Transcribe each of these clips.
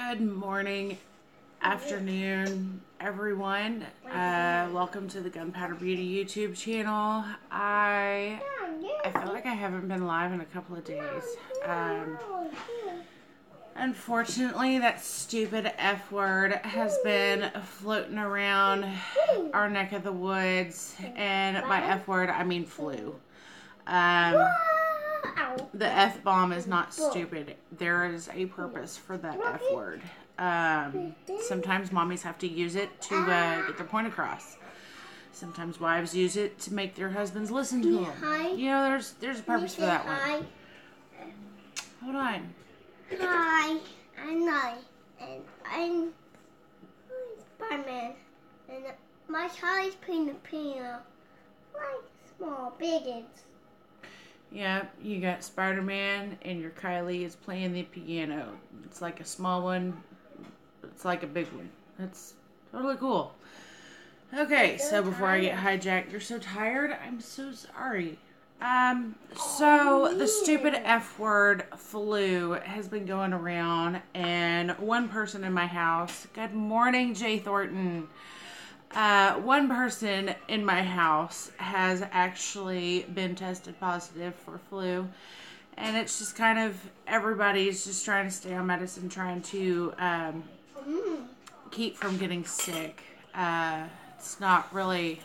Good morning, afternoon, everyone. Welcome to the Gunpowder Beauty YouTube channel. I feel like I haven't been live in a couple of days. Unfortunately, that stupid F word has been floating around our neck of the woods, and by F word, I mean flu. The F-bomb is not stupid. There is a purpose for that F word. Sometimes mommies have to use it to get their point across. Sometimes wives use it to make their husbands listen to them. You know, there's a purpose for that one. Hold on. Hi, I'm Nye, and I'm Spider-Man, and my child's playing the piano, like small biggins. Yeah, you got Spider-Man, and your Kylie is playing the piano. It's like a small one. It's like a big one. That's totally cool. Okay, so before I get hijacked, you're so tired? I'm so sorry. So the stupid F word flu has been going around, and one person in my house, good morning, Jay Thornton. One person in my house has actually been tested positive for flu, and it's just kind of, everybody's just trying to stay on medicine, trying to, keep from getting sick. It's not really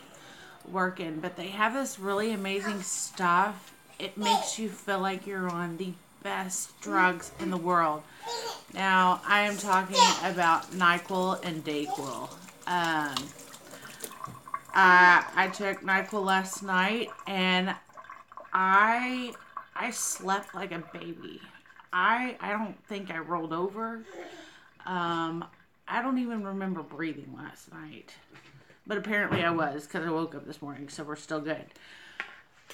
working, but they have this really amazing stuff. It makes you feel like you're on the best drugs in the world. Now, I am talking about NyQuil and DayQuil. I took NyQuil last night, and I slept like a baby. I don't think I rolled over. I don't even remember breathing last night. But apparently I was, because I woke up this morning, so we're still good.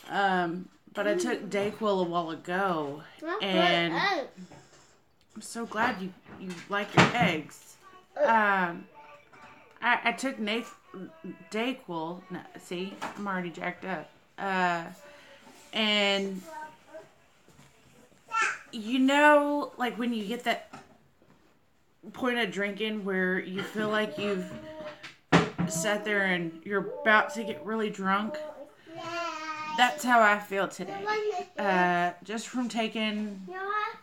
But I took DayQuil a while ago, and I'm so glad you like your eggs. I took DayQuil. No, see, I'm already jacked up. And you know, like when you get that point of drinking where you feel like you've sat there and you're about to get really drunk. That's how I feel today. Just from taking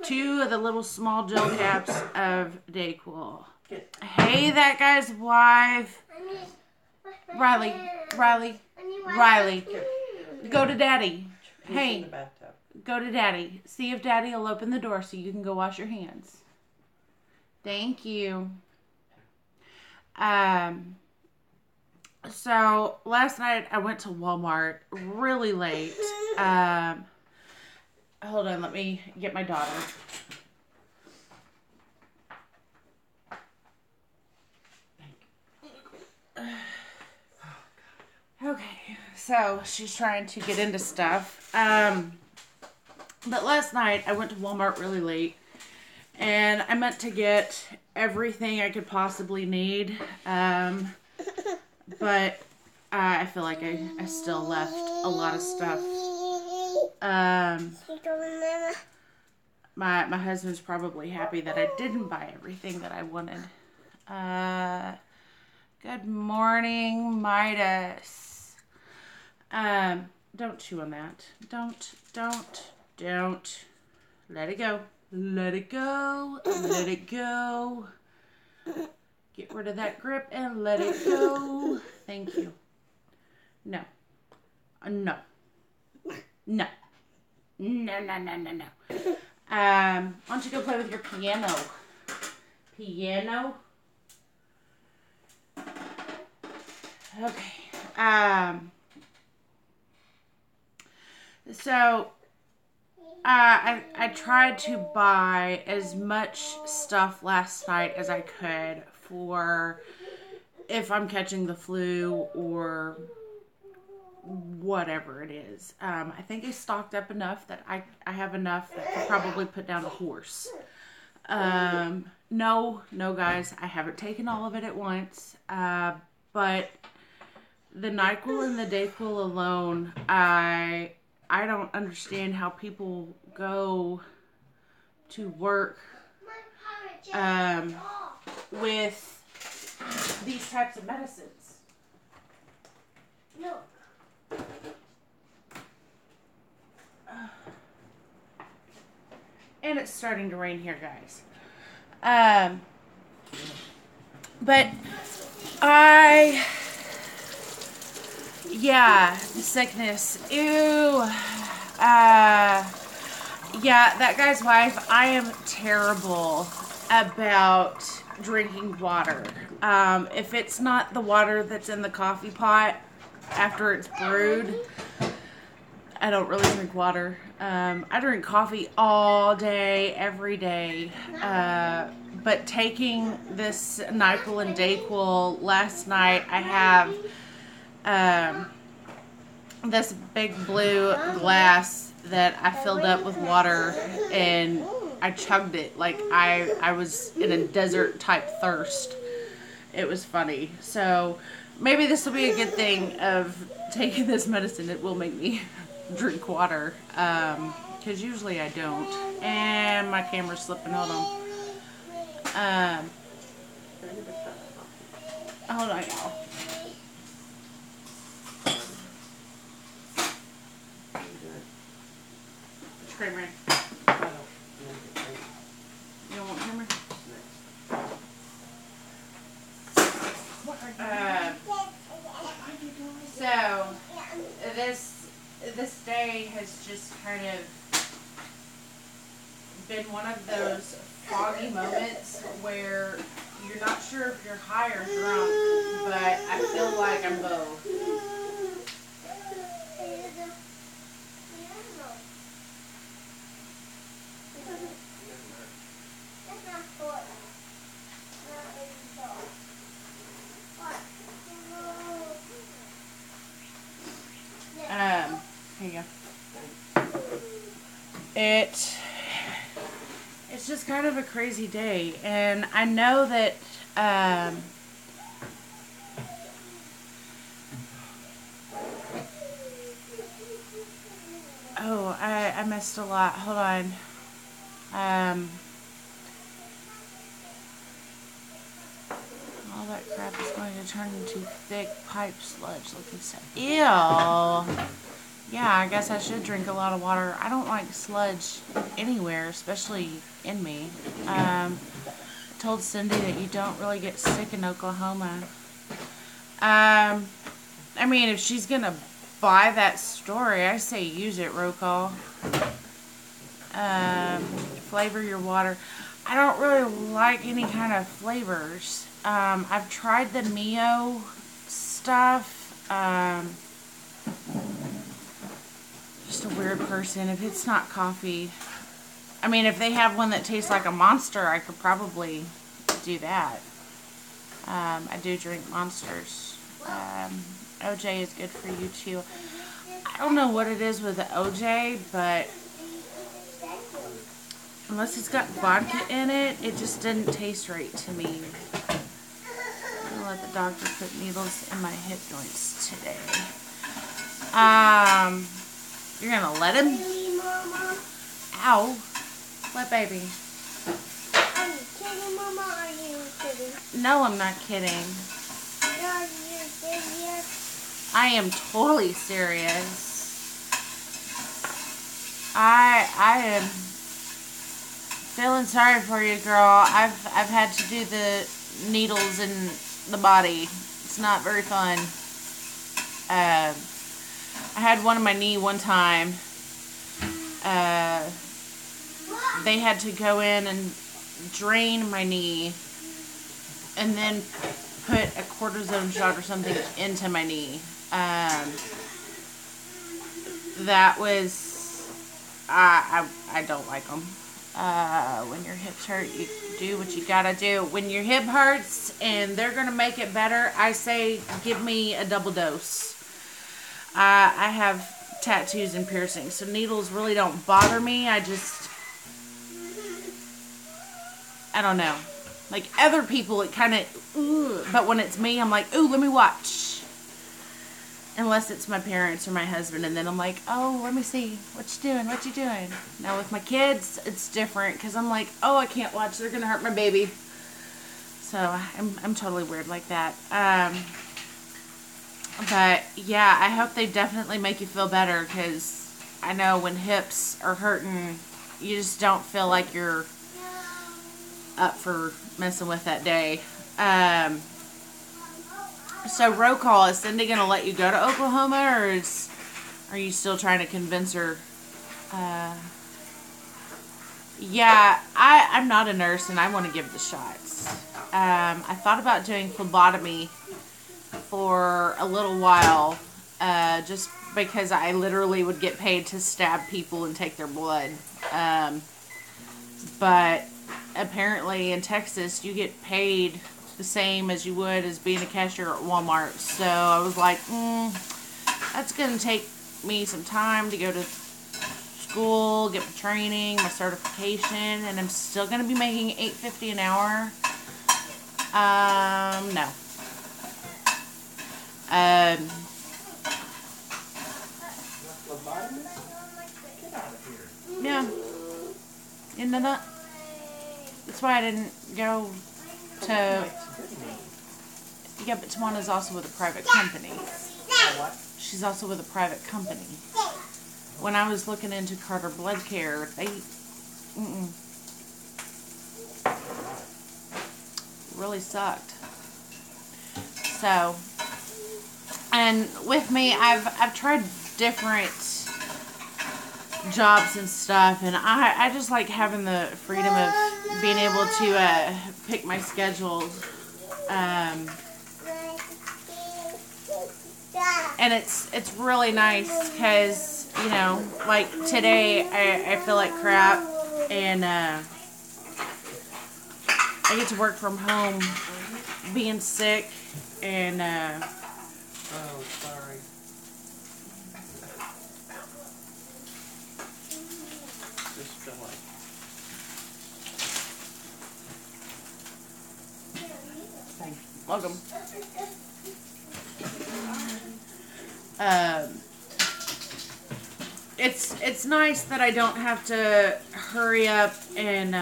2 of the little small gel caps of DayQuil. Hey, that guy's wife. Riley, go to Daddy. Hey, go to Daddy. See if Daddy will open the door so you can go wash your hands. Thank you. So last night I went to Walmart really late. Hold on, let me get my daughter. Okay, so she's trying to get into stuff. But last night I went to Walmart really late, and I meant to get everything I could possibly need. But I feel like I still left a lot of stuff. My husband's probably happy that I didn't buy everything that I wanted. Good morning, Midas. Don't chew on that. Don't. Let it go. Let it go. Let it go. Get rid of that grip and let it go. Thank you. No. No. No. No. Why don't you go play with your piano? Piano? Okay. So I tried to buy as much stuff last night as I could for if I'm catching the flu or whatever it is. I think I stocked up enough that I have enough that could probably put down a horse. No, guys, I haven't taken all of it at once. But the NyQuil and the DayQuil alone, I don't understand how people go to work with these types of medicines. Look. And it's starting to rain here, guys. But the sickness. Ew. Yeah, that guy's wife, I am terrible about drinking water. If it's not the water that's in the coffee pot after it's brewed, I don't really drink water. I drink coffee all day, every day. But taking this NyQuil and DayQuil last night, I have this big blue glass that I filled up with water, and I chugged it like I was in a desert type thirst. It was funny. So maybe this will be a good thing of taking this medicine. It will make me drink water, because usually I don't. And my camera's slipping. Hold on. Hold on, y'all. Creamer. You don't want creamer? So this day has just kind of been one of those foggy moments where you're not sure if you're high or drunk, but I feel like I'm both. Here you go. It's just kind of a crazy day, and I know that I missed a lot. Hold on. All that crap is going to turn into thick pipe sludge looking stuff. Ew. Yeah, I guess I should drink a lot of water. I don't like sludge anywhere, especially in me. I told Cindy that you don't really get sick in Oklahoma. I mean, if she's going to buy that story, I say use it, roll call. Flavor your water. I don't really like any kind of flavors. I've tried the Mio stuff. Just a weird person. If it's not coffee, I mean, if they have one that tastes like a Monster, I could probably do that. I do drink Monsters. OJ is good for you too. I don't know what it is with the OJ, but unless it's got vodka in it, it just didn't taste right to me. I'm gonna let the doctor put needles in my hip joints today. You're gonna let him? Ow. What, baby? Are you kidding, Mama? Are you kidding? No, I'm not kidding. Are you serious? I am totally serious. I am feeling sorry for you, girl. I've had to do the needles in the body. It's not very fun. I had one in my knee one time. They had to go in and drain my knee and then put a cortisone shot or something into my knee. That was, I don't like them. When your hips hurt, you do what you gotta do. When your hip hurts and they're gonna make it better, I say give me a double dose. I have tattoos and piercings, so needles really don't bother me. I don't know. Like other people, it kind of, but when it's me, I'm like, ooh, let me watch. Unless it's my parents or my husband, and then I'm like, oh, let me see. What you doing? What you doing? Now with my kids, it's different, because I'm like, oh, I can't watch. They're going to hurt my baby. So I'm totally weird like that. But yeah, I hope they definitely make you feel better, because I know when hips are hurting, you just don't feel like you're up for messing with that day. So roll call, is Cindy going to let you go to Oklahoma, or are you still trying to convince her? Yeah, I'm not a nurse and I want to give the shots. I thought about doing phlebotomy for a little while, just because I literally would get paid to stab people and take their blood. But apparently in Texas, you get paid the same as you would as being a cashier at Walmart. So I was like, that's going to take me some time to go to school, get my training, my certification, and I'm still going to be making $8.50 an hour. No. Yeah. Into that. That's why I didn't go to. Yeah, but Tawana's also with a private company. She's also with a private company. When I was looking into Carter Blood Care, they really sucked. So, and with me, I've tried different jobs and stuff, and I just like having the freedom of being able to pick my schedule. And it's really nice because, you know, like today I feel like crap, and I get to work from home being sick, and oh, sorry. Just feel like. Thank you. Welcome. It's nice that I don't have to hurry up and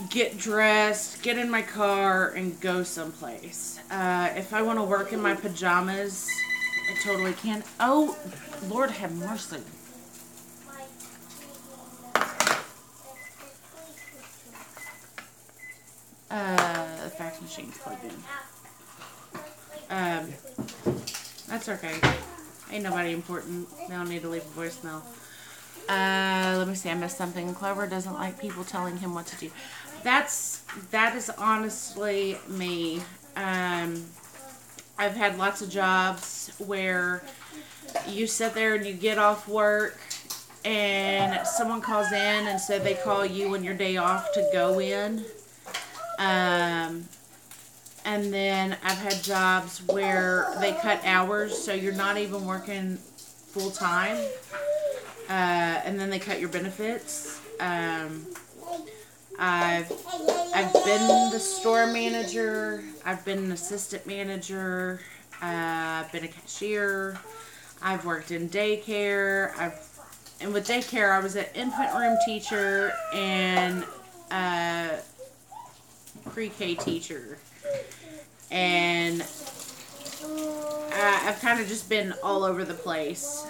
get dressed, get in my car, and go someplace. If I want to work in my pajamas, I totally can. Oh, Lord have mercy. The fax machine's plugged in. That's okay. Ain't nobody important. They don't need to leave a voicemail. Let me see. I missed something. Clover doesn't like people telling him what to do. That is honestly me. I've had lots of jobs where you sit there and you get off work and someone calls in, and so they call you on your day off to go in. And then I've had jobs where they cut hours, so you're not even working full time. And then they cut your benefits. I've been the store manager. I've been an assistant manager. I've been a cashier. I've worked in daycare. And with daycare, I was an infant room teacher and pre-K teacher. And I've kind of just been all over the place.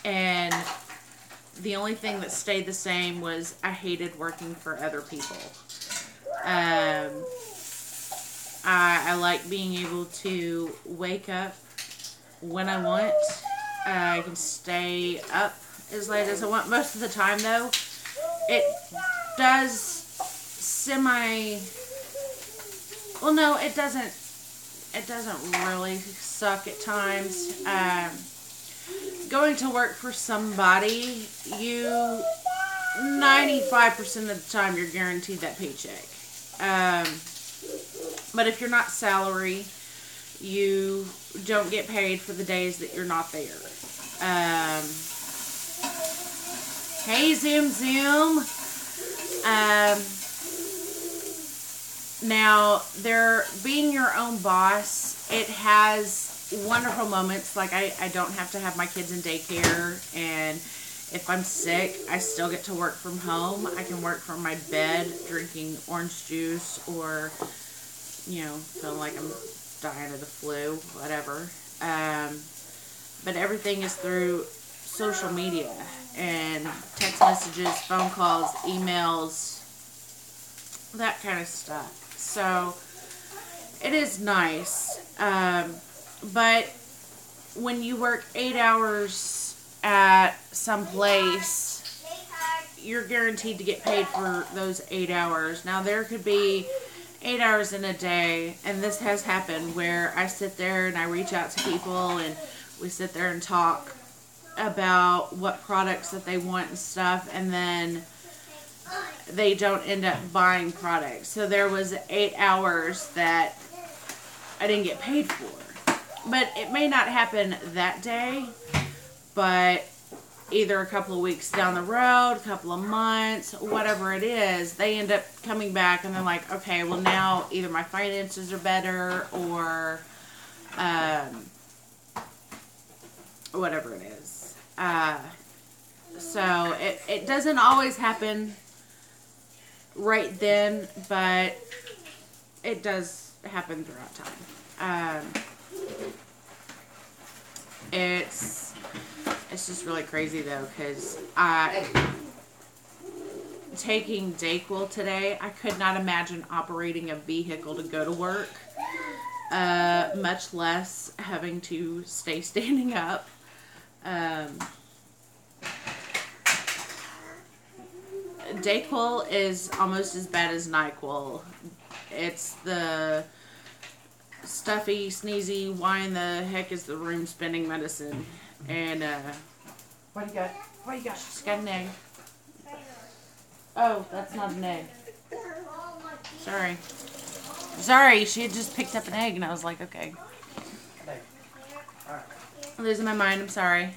And the only thing that stayed the same was I hated working for other people. I like being able to wake up when I want. I can stay up as late as I want. Most of the time, though, it does well, no, it doesn't really suck at times. Going to work for somebody, 95% of the time, you're guaranteed that paycheck. But if you're not salary, you don't get paid for the days that you're not there. Hey, Zoom Zoom. Now, being your own boss, it has wonderful moments. Like, I don't have to have my kids in daycare, and If I'm sick, I still get to work from home. I can work from my bed drinking orange juice or, feeling like I'm dying of the flu, whatever. But everything is through social media and text messages, phone calls, emails, that kind of stuff. So it is nice. But when you work 8 hours at some place, you're guaranteed to get paid for those 8 hours. Now, there could be 8 hours in a day, and this has happened where I sit there and I reach out to people and we sit there and talk about what products that they want and stuff, and then they don't end up buying products. So there was 8 hours that I didn't get paid for. But it may not happen that day, but either a couple of weeks down the road, a couple of months, whatever it is, they end up coming back and they're like, okay, well now either my finances are better or whatever it is. So it doesn't always happen right then, but it does happen throughout time. It's just really crazy though, because taking Dayquil today, I could not imagine operating a vehicle to go to work, much less having to stay standing up. Dayquil is almost as bad as NyQuil. It's the stuffy, sneezy, why in the heck is the room spinning medicine. And, What do you got? what do you got? She's got an egg. Oh, that's not an egg. Sorry, she had just picked up an egg and I was like, okay. Hey. Alright. I'm losing my mind, I'm sorry.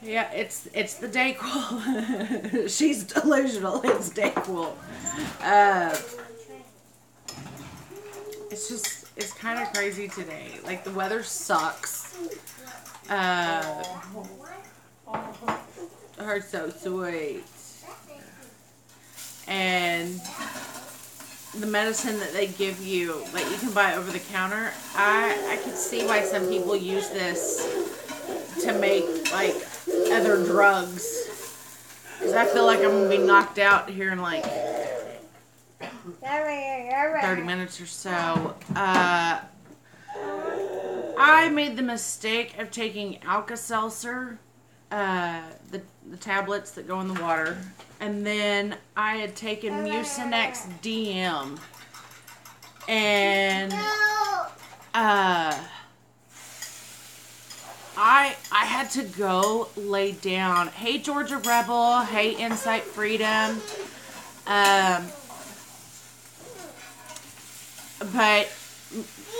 Yeah, it's the Dayquil. She's delusional, it's Dayquil. It's kind of crazy today. Like, the weather sucks. Her so sweet. And the medicine that they give you, that you can buy over the counter, I could see why some people use this to make, like, other drugs. Because I feel like I'm going to be knocked out here in, like, 30 minutes or so. I made the mistake of taking Alka-Seltzer, the tablets that go in the water, and then I had taken Mucinex DM, and I had to go lay down. Hey, Georgia Rebel. Hey, Insight Freedom. But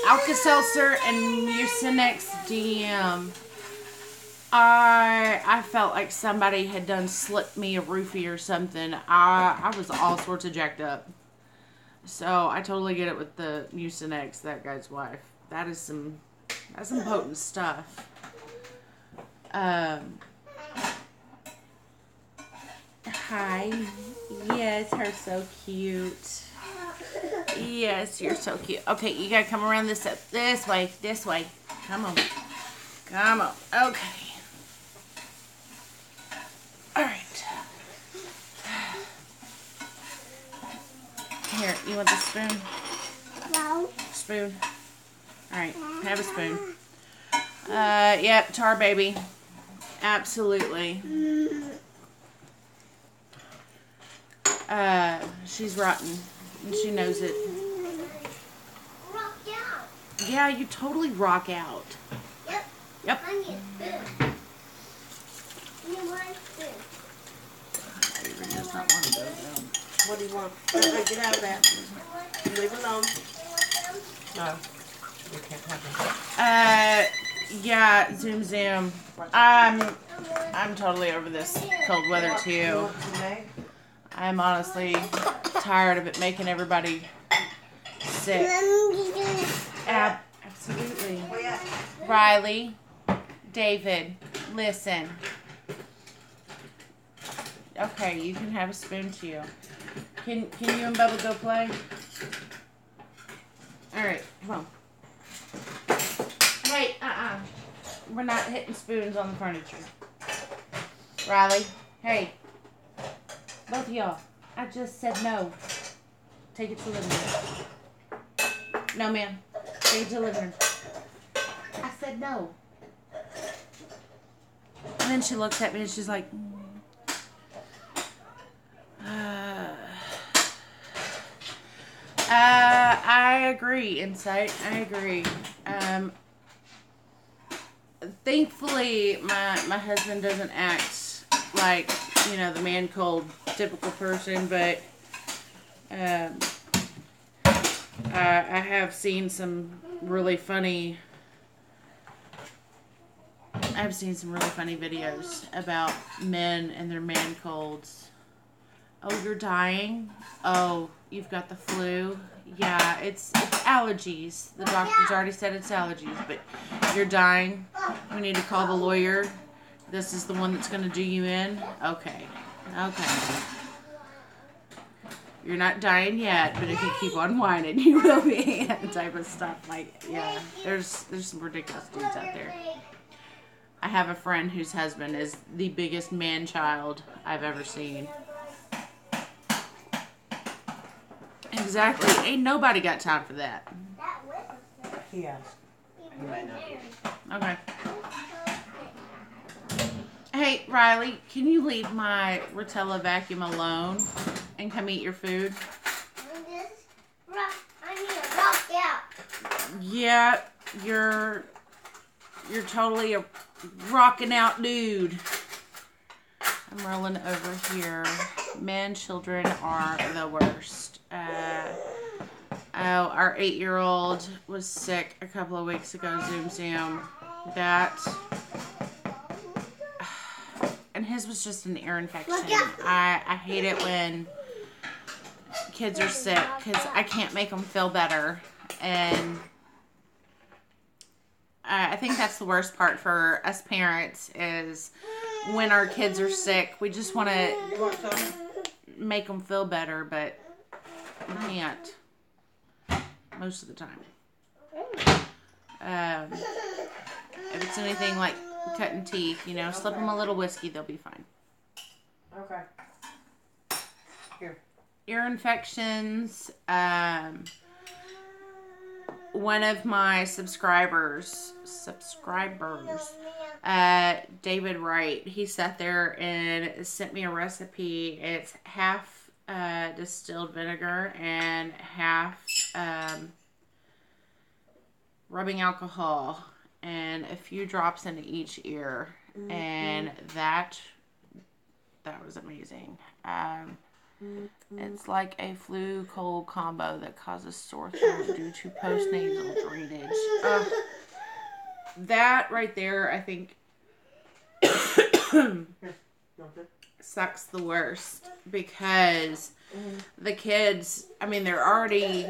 Alka-Seltzer and Mucinex DM, I felt like somebody had done slipped me a roofie or something. I was all sorts of jacked up. So I totally get it with the Mucinex, that guy's wife. That's some potent stuff. Hi. Yes, her so cute. Yes, you're so cute. Okay, you gotta come around this way. Come on. Okay. Alright. Here, you want the spoon? No. Spoon. Alright, have a spoon. Yep, Tar Baby. Absolutely. She's rotten. And she knows it. Rock out. Yeah, you totally rock out. Yep. I need a spoon. You want a spoon? Avery does not want to go down. What do you want? Get out of that. Leave it alone. No. You can't have it. Yeah, zoom. I'm totally over this cold weather You too. want some egg? I'm honestly tired of it making everybody sick. Absolutely. Where you at? Riley, David, listen. Okay, you can have a spoon too. Can you and Bubba go play? Alright, come on. Hey, we're not hitting spoons on the furniture. Riley, hey. Both of y'all, I just said no. Take it to the living room. No, ma'am. Take it to the living room. I said no. And then she looks at me and she's like, I agree, Insight. I agree. Thankfully, my husband doesn't act like, you know, the man cold typical person, but I have seen some really funny. I've seen some really funny videos about men and their man colds. Oh, you're dying? Oh, you've got the flu? Yeah, it's allergies. The doctor's already said it's allergies, but you're dying. We need to call the lawyer. This is the one that's going to do you in? Okay. Okay. You're not dying yet, but if you keep on whining, you will be. That type of stuff. Like, yeah, there's some ridiculous dudes out there. I have a friend whose husband is the biggest man-child I've ever seen. Exactly. Ain't nobody got time for that. Yeah. He might not be. Okay. Hey, Riley, can you leave my Rotella vacuum alone and come eat your food? I need to rock out. Yeah, you're totally a rocking out dude. I'm rolling over here. Men, children are the worst. Our 8-year-old was sick a couple of weeks ago. Zoom. And his was just an ear infection. I hate it when kids are sick because I can't make them feel better. And I think that's the worst part for us parents is when our kids are sick. We just want to make them feel better, but we can't most of the time. If it's anything like cutting teeth, you know, slip them a little whiskey, they'll be fine. Okay. Here. Ear infections. One of my subscribers, David Wright, he sat there and sent me a recipe. It's half distilled vinegar and half rubbing alcohol and a few drops into each ear. Mm-hmm. And that was amazing. It's like a flu cold combo that causes sore throat due to postnasal drainage. That right there, I think, sucks the worst because the kids, I mean, they're already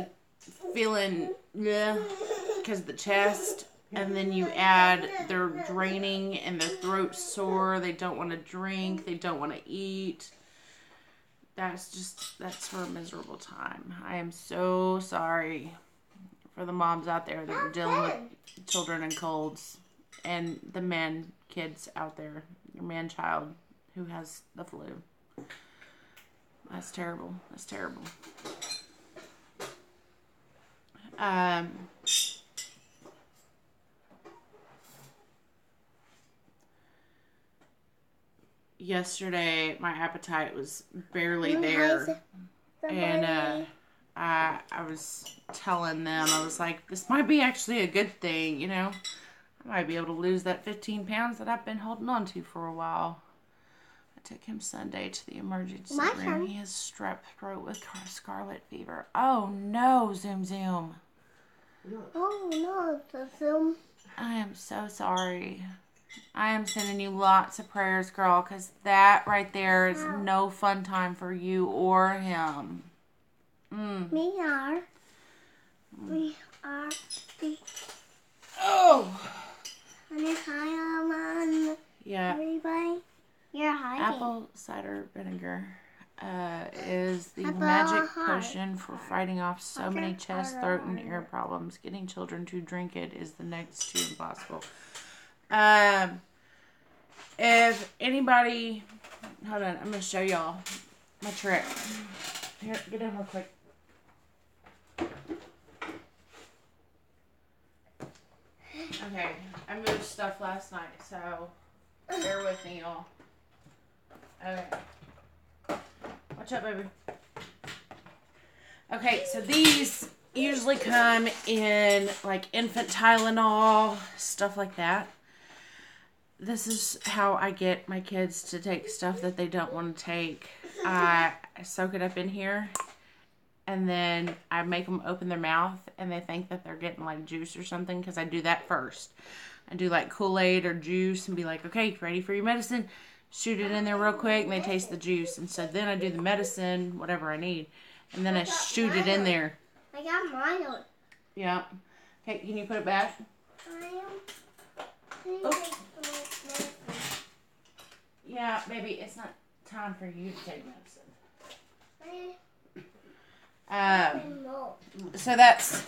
feeling because of the chest, and then you add they're draining and their throat's sore. They don't want to drink. They don't want to eat. That's for a miserable time. I am so sorry for the moms out there that are dealing with children and colds, and the kids out there, your man-child who has the flu. That's terrible. That's terrible. Yesterday, my appetite was barely there, and I was telling them, I was like, this might be actually a good thing, you know? I might be able to lose that 15 pounds that I've been holding on to for a while. I took him Sunday to the emergency room. He has strep throat with scarlet fever. Oh, no, Zoom. Oh, no, Zoom. I am so sorry. I am sending you lots of prayers, girl, because that right there is no fun time for you or him. We are. Oh. Hi, Yeah. everybody. You're hiding. Apple cider vinegar is the Apple magic heart. potion for fighting off so many chest, throat, and ear problems. Getting children to drink it is the next to impossible. If anybody, hold on, I'm going to show y'all my trick. Here, get in real quick. Okay, I moved stuff last night, so bear with me, y'all. Okay. Watch out, baby. Okay, so these usually come in like infant Tylenol, stuff like that. This is how I get my kids to take stuff that they don't want to take. I soak it up in here, and then I make them open their mouth, and they think that they're getting like juice or something, because I do that first. I do like Kool-Aid or juice and be like, okay, ready for your medicine? Shoot it in there real quick, and they taste the juice. And so then I do the medicine, whatever I need, and then I shoot it in there. I got mine on. Yeah. Okay, can you put it back? Oh. Yeah, baby, it's not time for you to take medicine. So that's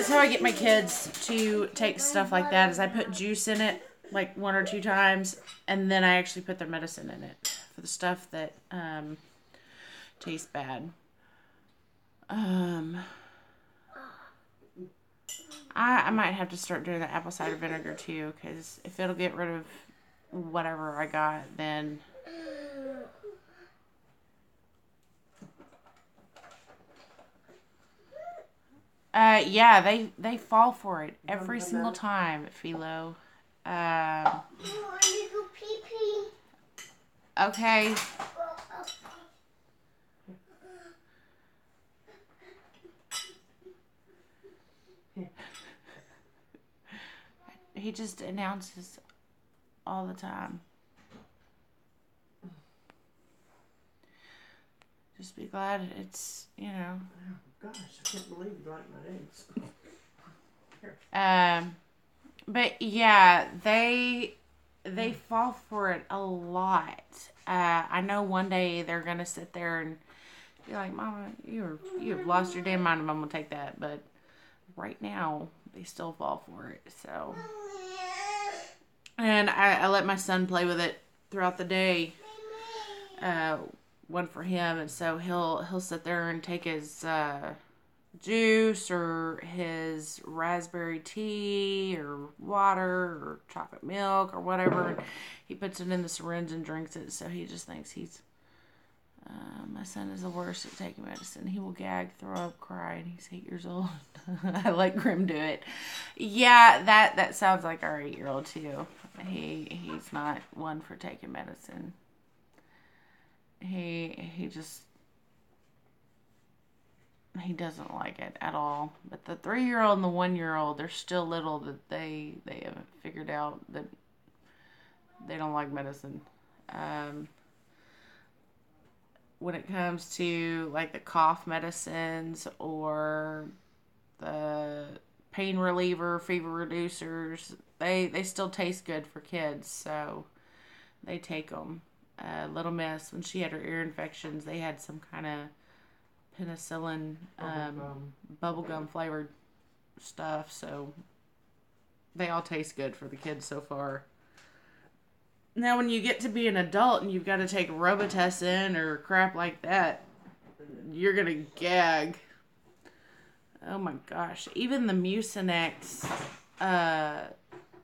how I get my kids to take stuff like that, is I put juice in it like 1 or 2 times, and then I actually put their medicine in it for the stuff that tastes bad. I might have to start doing the apple cider vinegar too, because if it'll get rid of whatever I got, then yeah, they fall for it every single time, Philo. Okay. He just announces all the time. Just be glad it's, you know. Oh, gosh, I can't believe you like my eggs. But yeah, they fall for it a lot. I know one day they're gonna sit there and be like, "Mama, you've lost your damn mind, and I'm gonna take that." But right now, they still fall for it. So, and I let my son play with it throughout the day. One for him, and so he'll sit there and take his juice or his raspberry tea or water or chocolate milk or whatever, and he puts it in the syringe and drinks it. So he just thinks he's my son is the worst at taking medicine. He will gag, throw up, cry, and he's 8 years old. I let Grim do it. Yeah, that sounds like our 8-year-old too. He's not one for taking medicine. He doesn't like it at all. But the 3-year-old and the 1-year-old, they're still little, that they haven't figured out that they don't like medicine. When it comes to like the cough medicines or the pain reliever, fever reducers, they still taste good for kids, so they take them. Little Miss, when she had her ear infections, they had some kind of penicillin bubblegum flavored stuff, so they all taste good for the kids so far. Now when you get to be an adult and you've got to take Robitussin or crap like that, you're gonna gag. Oh my gosh, even the Mucinex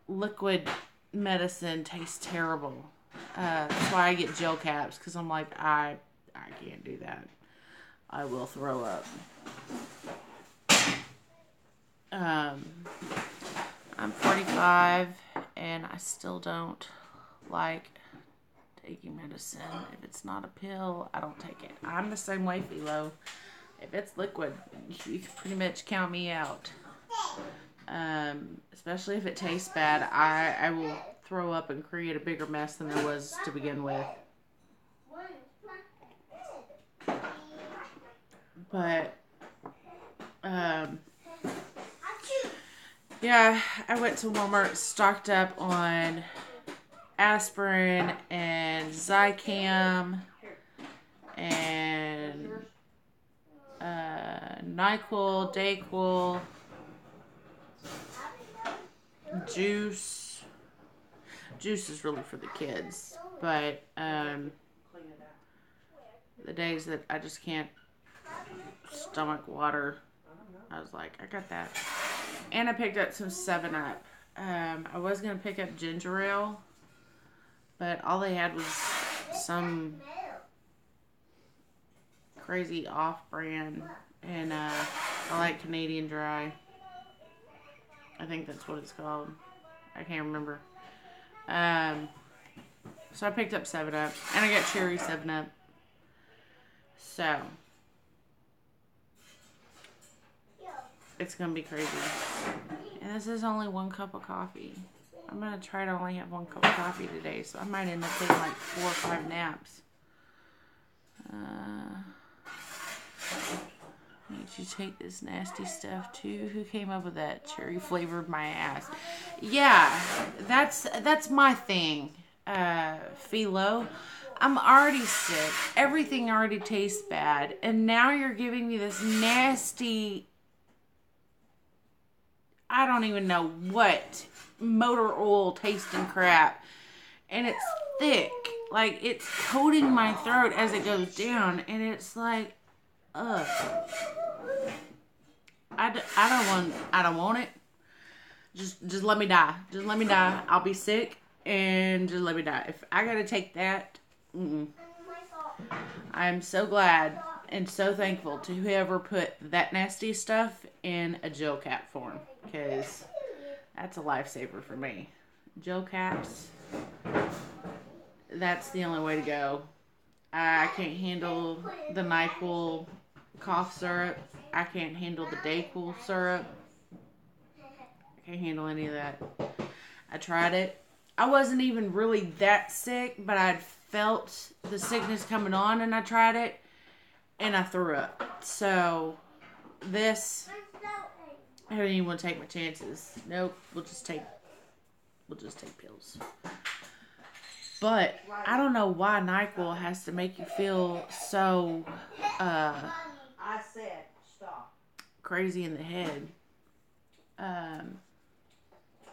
liquid medicine tastes terrible. That's why I get gel caps, because I'm like, I can't do that. I will throw up. I'm 45 and I still don't like taking medicine. If it's not a pill, I don't take it. I'm the same way, Philo. If it's liquid, you can pretty much count me out. Especially if it tastes bad, I will throw up and create a bigger mess than there was to begin with. But, yeah, I went to Walmart, stocked up on aspirin and Zicam and NyQuil, DayQuil, juice. Juice is really for the kids, but the days that I just can't stomach water, I was like, I got that. And I picked up some 7-Up. I was going to pick up ginger ale, but all they had was some crazy off-brand, and I like Canadian Dry. I think that's what it's called. I can't remember. So I picked up 7-Up, and I got cherry 7-Up. So it's gonna be crazy. And this is only 1 cup of coffee. I'm gonna try to only have 1 cup of coffee today, so I might end up taking like 4 or 5 naps. Need you take this nasty stuff too. Who came up with that? Cherry flavored my ass. Yeah, that's my thing, Philo. I'm already sick. Everything already tastes bad, and now you're giving me this nasty, I don't even know what, motor oil tasting crap, and it's thick. Like, it's coating my throat as it goes down, and it's like, ugh. I don't want it. Just let me die. Just let me die. I'll be sick, and just let me die. If I gotta take that, I am so glad and so thankful to whoever put that nasty stuff in a gel cap form, because that's a lifesaver for me. Gel caps, that's the only way to go. I can't handle the NyQuil cough syrup. I can't handle the DayQuil syrup. I can't handle any of that. I tried it. I wasn't even really that sick, but I'd felt the sickness coming on, and I tried it, and I threw up. So this, I don't even want to take my chances. Nope, we'll just take pills. But I don't know why NyQuil has to make you feel so I said stop. Crazy in the head.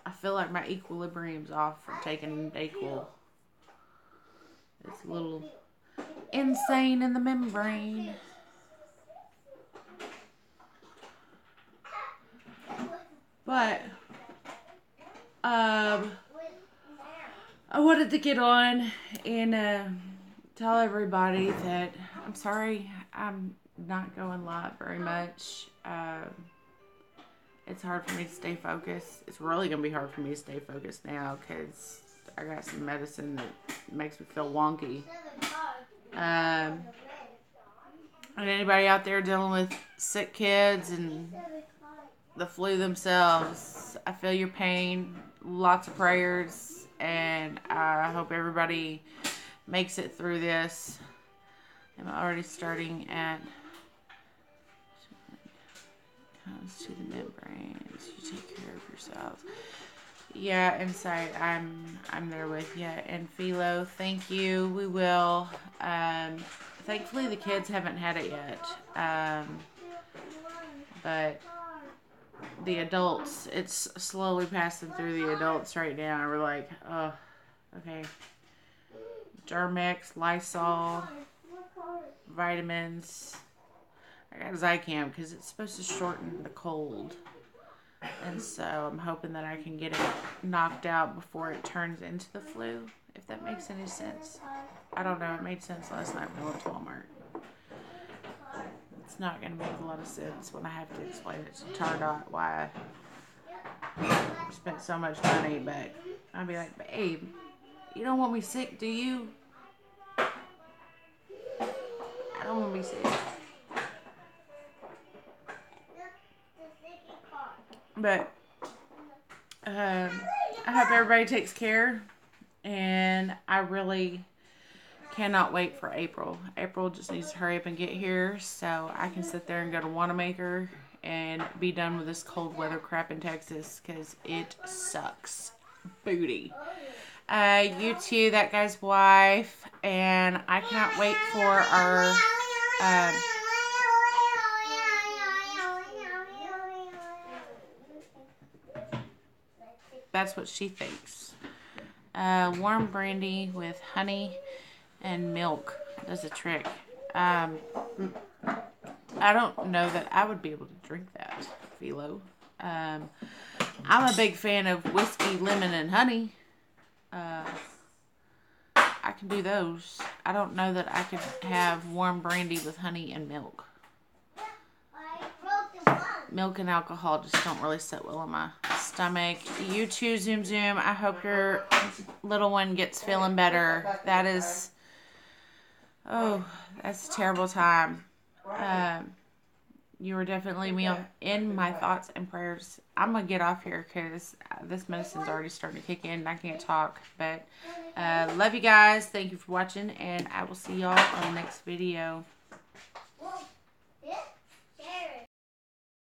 I feel like my equilibrium's off from taking DayQuil. It's a little insane in the membrane. But I wanted to get on and tell everybody that I'm sorry I'm not going live very much. It's hard for me to stay focused. It's really going to be hard for me to stay focused now because I got some medicine that makes me feel wonky. And anybody out there dealing with sick kids and the flu themselves, I feel your pain. Lots of prayers, and I hope everybody makes it through this. I'm already starting at comes to the membranes. You take care of yourselves. Yeah, Insight, I'm there with you. And Philo, thank you. We will. Thankfully, the kids haven't had it yet. But the adults, it's slowly passing through the adults right now. And we're like, oh, okay. Germex, Lysol, vitamins. I got Zicam because it's supposed to shorten the cold. And so I'm hoping that I can get it knocked out before it turns into the flu, if that makes any sense. I don't know. It made sense last night when I went to Walmart. It's not going to make a lot of sense when I have to explain it to Tardot why I spent so much money. But I'll be like, babe, you don't want me sick, do you? I don't want to be sick. But I hope everybody takes care, and I really cannot wait for April. April just needs to hurry up and get here so I can sit there and go to Wanamaker and be done with this cold weather crap in Texas, because it sucks booty. You too, that guy's wife, and I can't wait for our that's what she thinks. Warm brandy with honey and milk does a trick. I don't know that I would be able to drink that, Philo. I'm a big fan of whiskey, lemon, and honey. I can do those. I don't know that I could have warm brandy with honey and milk. Milk and alcohol just don't really sit well on my stomach. You too, Zoom Zoom. I hope your little one gets feeling better. That is, oh, that's a terrible time. You were definitely in my thoughts and prayers. I'm going to get off here because this medicine's already starting to kick in and I can't talk. But love you guys. Thank you for watching, and I will see y'all on the next video.